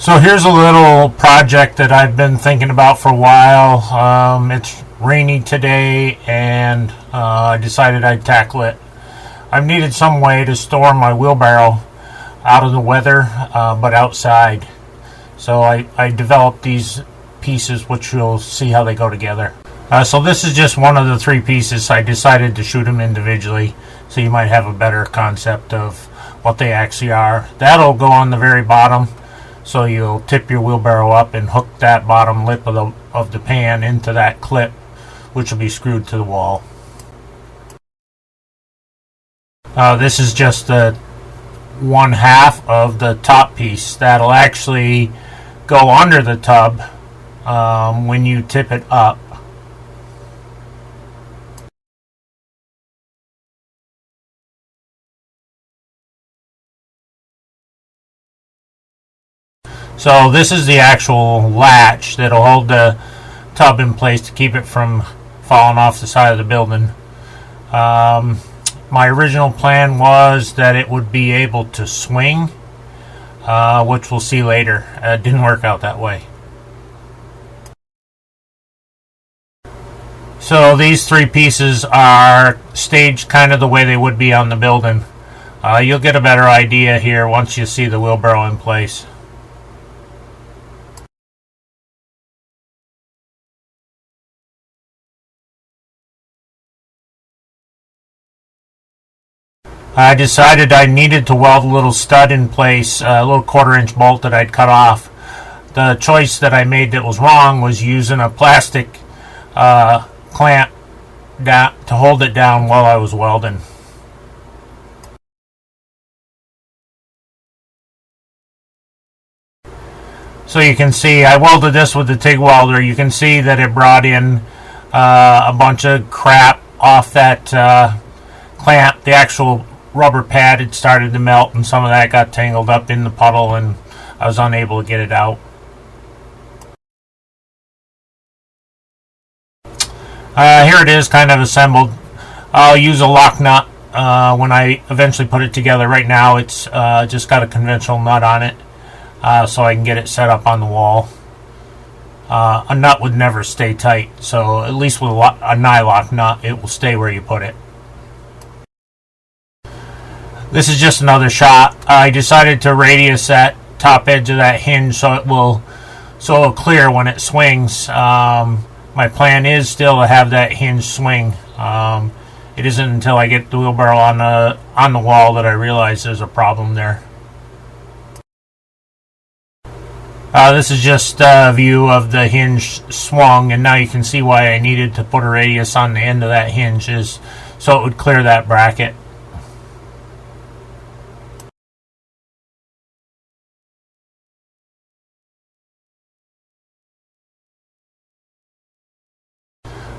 So here's a little project that I've been thinking about for a while. It's rainy today, and I decided I'd tackle it. I've needed some way to store my wheelbarrow out of the weather, but outside. So I developed these pieces, which you'll see how they go together. So this is just one of the three pieces. I decided to shoot them individually, so you might have a better concept of what they actually are. That'll go on the very bottom. So you'll tip your wheelbarrow up and hook that bottom lip of the pan into that clip, which will be screwed to the wall. This is just the one half of the top piece that'll actually go under the tub when you tip it up. So this is the actual latch that'll hold the tub in place to keep it from falling off the side of the building. My original plan was that it would be able to swing, which we'll see later. It didn't work out that way. So these three pieces are staged kind of the way they would be on the building. You'll get a better idea here once you see the wheelbarrow in place. I decided I needed to weld a little stud in place, a little 1/4-inch bolt that I'd cut off. The choice that I made that was wrong was using a plastic clamp to hold it down while I was welding. So you can see I welded this with the TIG welder. You can see that it brought in a bunch of crap off that clamp. The actual rubber pad had started to melt, and some of that got tangled up in the puddle, and I was unable to get it out. Here it is, kind of assembled. I'll use a lock nut when I eventually put it together. Right now it's just got a conventional nut on it, so I can get it set up on the wall. A nut would never stay tight, so at least with a nylock nut it will stay where you put it. This is just another shot. I decided to radius that top edge of that hinge so it'll clear when it swings. My plan is still to have that hinge swing. It isn't until I get the wheelbarrow on the wall that I realize there's a problem there. This is just a view of the hinge swung, and now you can see why I needed to put a radius on the end of that hinge, is so it would clear that bracket.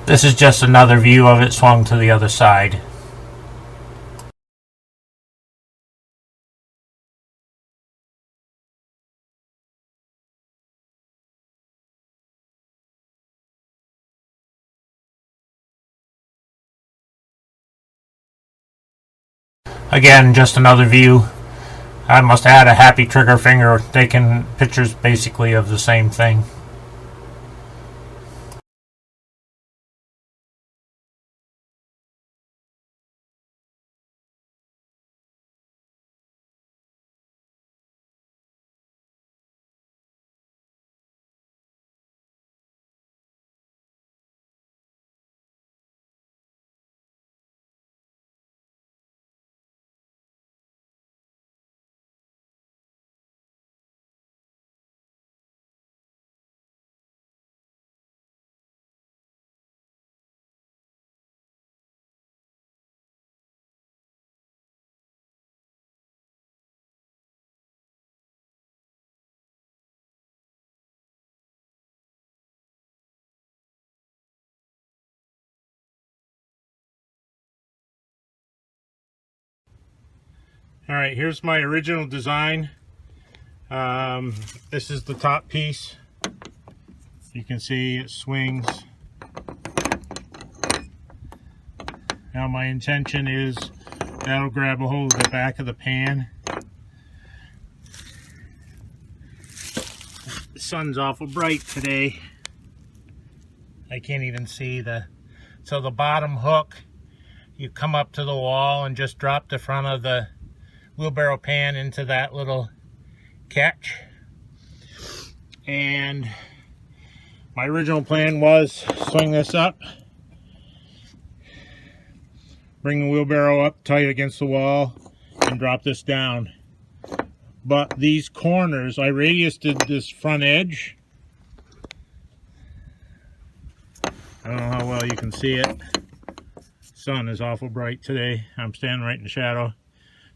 This is just another view of it swung to the other side. Again, just another view. I must have had a happy trigger finger taking pictures basically of the same thing. Alright, here's my original design. This is the top piece. You can see it swings. Now my intention is that'll grab a hold of the back of the pan. sun's awful bright today. I can't even see so the bottom hook, you come up to the wall and just drop the front of the wheelbarrow pan into that little catch. And my original plan was swing this up, bring the wheelbarrow up tight against the wall, and drop this down. But these corners, I radiused this front edge. I don't know how well you can see it. Sun is awful bright today. I'm standing right in the shadow.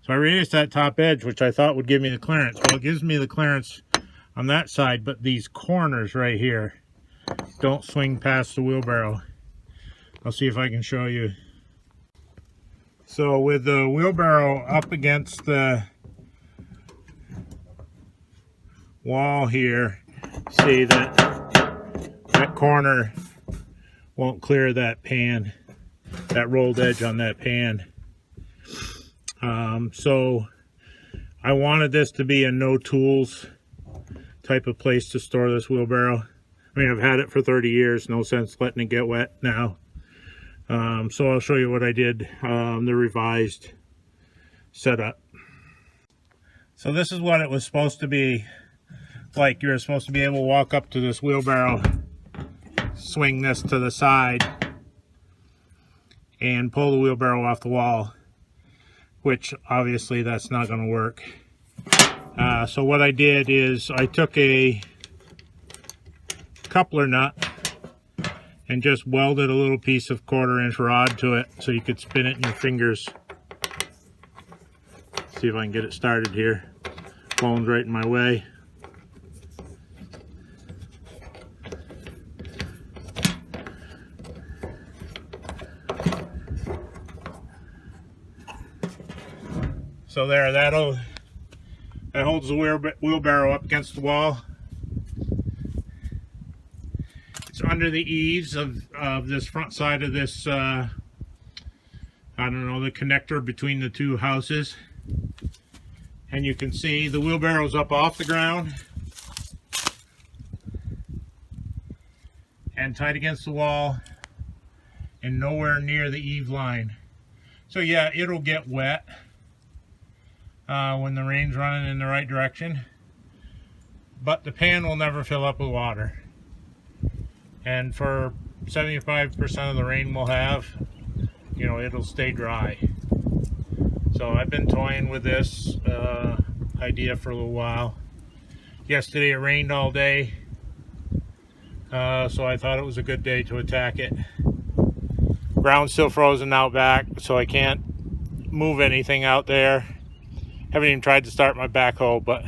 So I radiused that top edge, which I thought would give me the clearance. Well, it gives me the clearance on that side, but these corners right here don't swing past the wheelbarrow. I'll see if I can show you. So with the wheelbarrow up against the wall here, see that corner won't clear that pan, that rolled edge on that pan. So I wanted this to be a no tools type of place to store this wheelbarrow. I mean, I've had it for 30 years, no sense letting it get wet now. So I'll show you what I did, the revised setup. So this is what it was supposed to be like. You're supposed to be able to walk up to this wheelbarrow, swing this to the side, and pull the wheelbarrow off the wall, which obviously that's not going to work. So what I did is I took a coupler nut and just welded a little piece of 1/4-inch rod to it so you could spin it in your fingers. See if I can get it started here. Phone's right in my way. So there, that holds the wheelbarrow up against the wall. It's under the eaves of this front side of this, I don't know, the connector between the two houses. And you can see the wheelbarrow's up off the ground and tight against the wall and nowhere near the eave line. So yeah, it'll get wet when the rain's running in the right direction, but the pan will never fill up with water. And for 75% of the rain we'll have, you know, it'll stay dry. So I've been toying with this idea for a little while. Yesterday it rained all day, so I thought it was a good day to attack it. Ground's still frozen out back, so I can't move anything out there. Haven't even tried to start my backhoe, but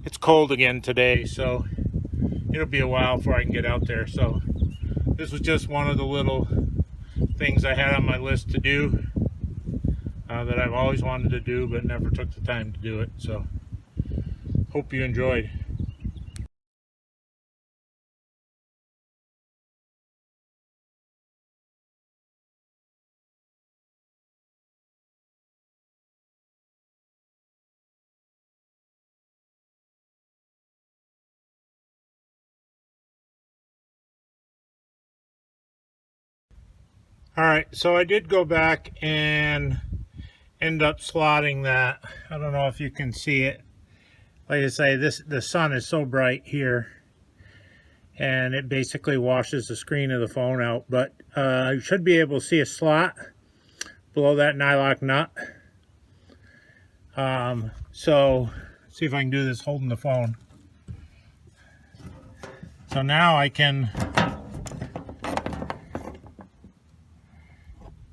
it's cold again today, so it'll be a while before I can get out there. So this was just one of the little things I had on my list to do, that I've always wanted to do but never took the time to do it. So hope you enjoyed. Alright, so I did go back and end up slotting that. I don't know if you can see it. Like I say, the sun is so bright here, and it basically washes the screen of the phone out. But you should be able to see a slot below that nylock nut. So see if I can do this holding the phone. So now I can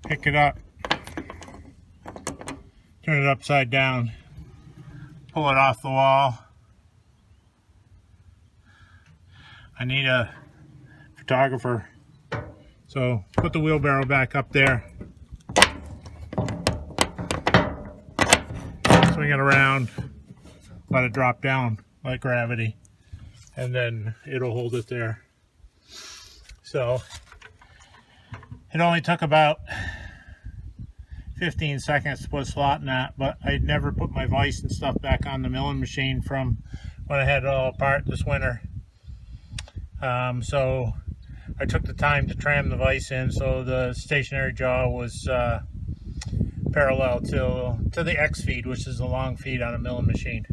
pick it up, turn it upside down, pull it off the wall. I need a photographer, so put the wheelbarrow back up there, swing it around, let it drop down like gravity, and then it'll hold it there. So it only took about 15 seconds to put a slot in that, but I'd never put my vise and stuff back on the milling machine from when I had it all apart this winter. So I took the time to tram the vise in so the stationary jaw was parallel to the X feed, which is the long feed on a milling machine.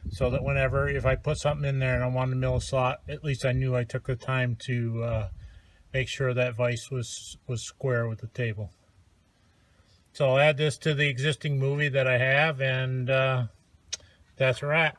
So that whenever, if I put something in there and I wanted to mill a slot, at least I knew I took the time to make sure that vise was square with the table. So I'll add this to the existing movie that I have, and that's a wrap.